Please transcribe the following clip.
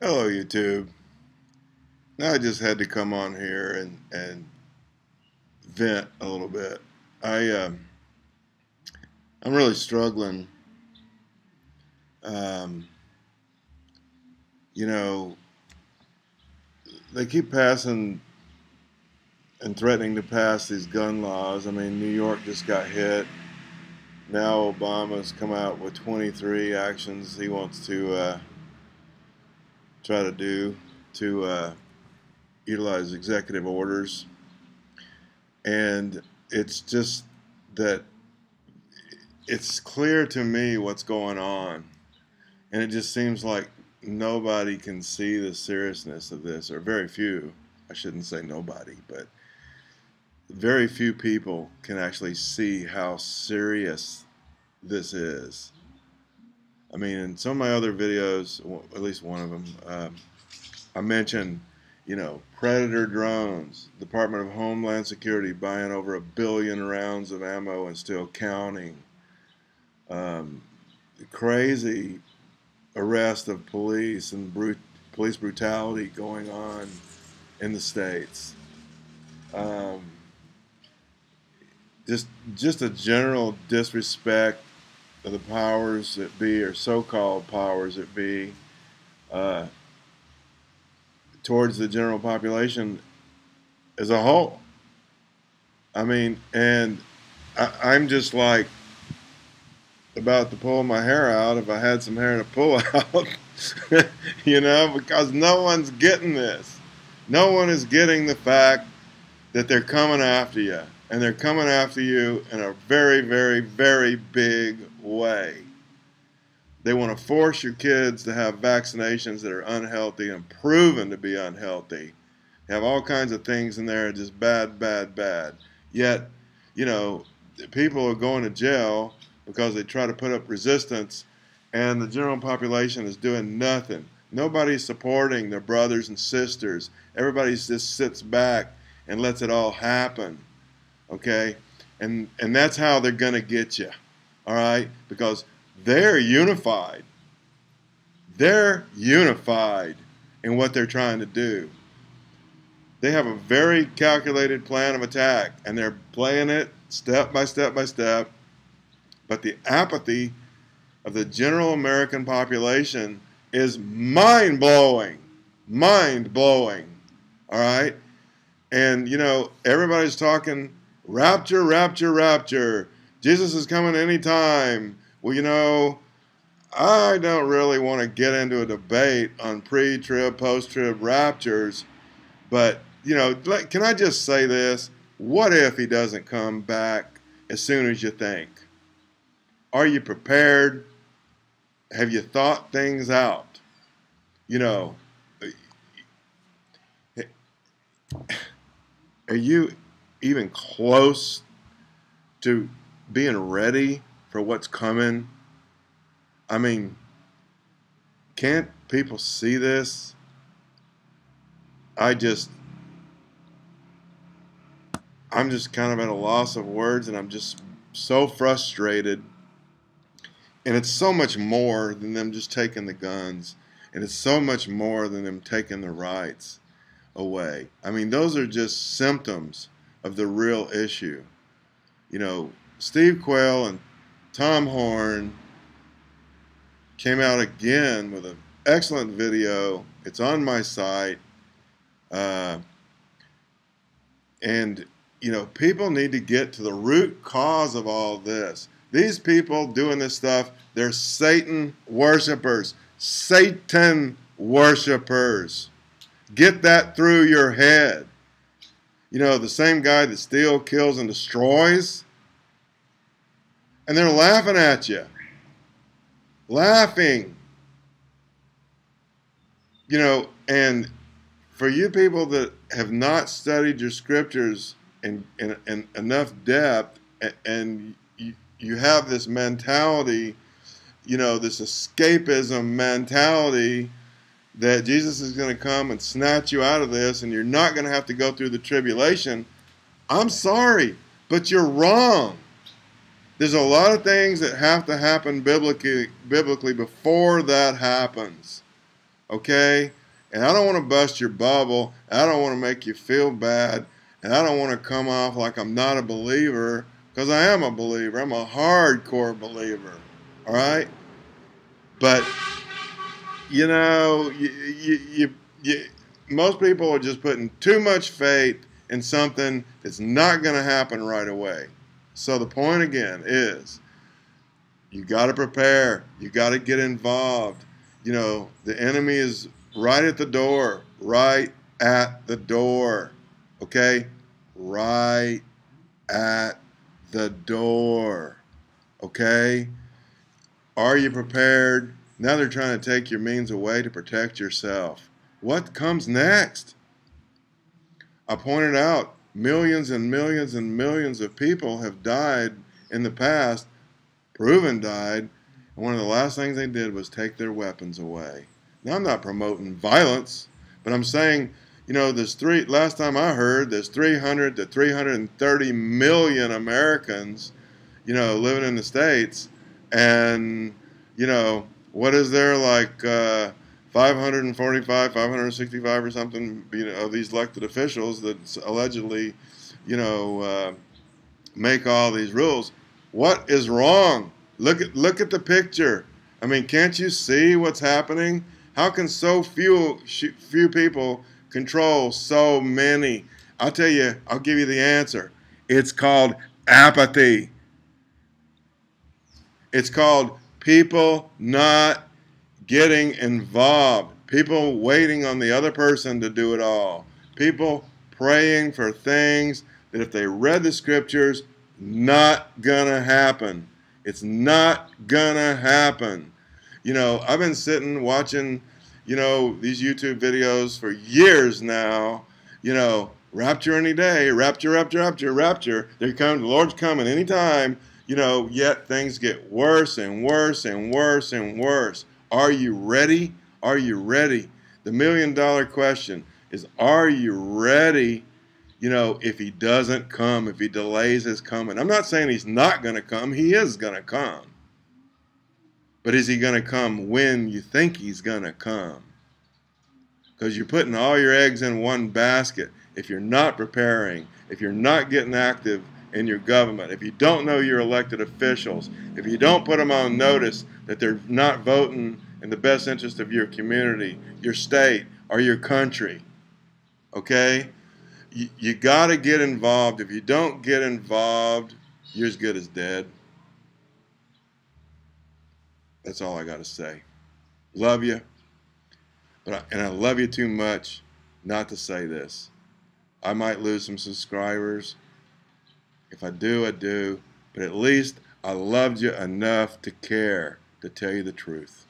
Hello, YouTube. Now I just had to come on here and vent a little bit. I'm really struggling. Um, you know, they keep passing and threatening to pass these gun laws. I mean, New York just got hit. Now Obama's come out with 23 actions he wants to try to do to utilize executive orders. And it's just that it's clear to me what's going on, and it just seems like nobody can see the seriousness of this, or very few. I shouldn't say nobody, but very few people can actually see how serious this is. I mean, in some of my other videos, at least one of them, I mentioned, Predator drones, Department of Homeland Security buying over 1 billion rounds of ammo and still counting. Crazy arrest of police and police brutality going on in the States. Just a general disrespect of the powers that be, or so-called powers that be, towards the general population as a whole. I mean, and I'm just like about to pull my hair out if I had some hair to pull out, because no one's getting this. No one is getting the fact that they're coming after you, and they're coming after you in a very, very, very big way. They want to force your kids to have vaccinations that are unhealthy and proven to be unhealthy. They have all kinds of things in there just bad, bad, bad. Yet, people are going to jail because they try to put up resistance, and the general population is doing nothing. Nobody's supporting their brothers and sisters. Everybody just sits back and lets it all happen, okay? And that's how they're going to get you, all right? Because they're unified. They're unified in what they're trying to do. They have a very calculated plan of attack, and they're playing it step by step by step. But the apathy of the general American population is mind-blowing. Mind-blowing. All right? And, everybody's talking rapture, rapture, rapture. Jesus is coming anytime. Well, I don't really want to get into a debate on pre-trib, post-trib raptures. But, can I just say this? What if he doesn't come back as soon as you think? Are you prepared? Have you thought things out? Are you even close to being ready for what's coming? I mean, can't people see this? I'm just kind of at a loss of words, and I'm just so frustrated. And it's so much more than them just taking the guns. And it's so much more than them taking the rights away. I mean, those are just symptoms of the real issue. Steve Quayle and Tom Horn came out again with an excellent video. It's on my site. People need to get to the root cause of all this. These people doing this stuff, they're Satan worshipers. Satan worshipers. Get that through your head. The same guy that steals, kills, and destroys. And they're laughing at you. Laughing. And for you people that have not studied your scriptures in enough depth, and you have this mentality, this escapism mentality that Jesus is going to come and snatch you out of this and you're not going to have to go through the tribulation. I'm sorry, but you're wrong. There's a lot of things that have to happen biblically before that happens. okay? And I don't want to bust your bubble. I don't want to make you feel bad. And I don't want to come off like I'm not a believer, because I am a believer. I'm a hardcore believer, all right? But, you know, most people are just putting too much faith in something that's not going to happen right away. So the point again is, you got to prepare. You got to get involved. You know, the enemy is right at the door. Right at the door. Okay? Right at the door. Okay? Are you prepared? Now they're trying to take your means away to protect yourself. What comes next? I pointed out millions and millions and millions of people have died in the past, proven died, and one of the last things they did was take their weapons away. Now, I'm not promoting violence, but I'm saying, you know, last time I heard, there's 300 to 330 million Americans, you know, living in the States, and, you know, what is there, like 545, 565 or something, you know, of these elected officials that allegedly, you know, make all these rules. What is wrong? Look at the picture. I mean, can't you see what's happening? How can so few people control so many? I'll tell you, I'll give you the answer. It's called apathy. It's called people not getting involved. People waiting on the other person to do it all. People praying for things that if they read the scriptures, not gonna happen. It's not gonna happen. You know, I've been sitting watching, you know, these YouTube videos for years now. You know, rapture any day, rapture, rapture, rapture, rapture. They're coming, the Lord's coming anytime. You know, yet things get worse and worse and worse and worse. Are you ready? Are you ready? The $1,000,000 question is, are you ready? You know, if he doesn't come, if he delays his coming. I'm not saying he's not going to come. He is going to come. But is he going to come when you think he's going to come? Because you're putting all your eggs in one basket. If you're not preparing, if you're not getting active in your government, if you don't know your elected officials, if you don't put them on notice that they're not voting in the best interest of your community, your state, or your country, okay? You got to get involved. If you don't get involved, you're as good as dead. That's all I got to say. Love you, and I love you too much not to say this. I might lose some subscribers. If I do, I do. But at least I loved you enough to care to tell you the truth.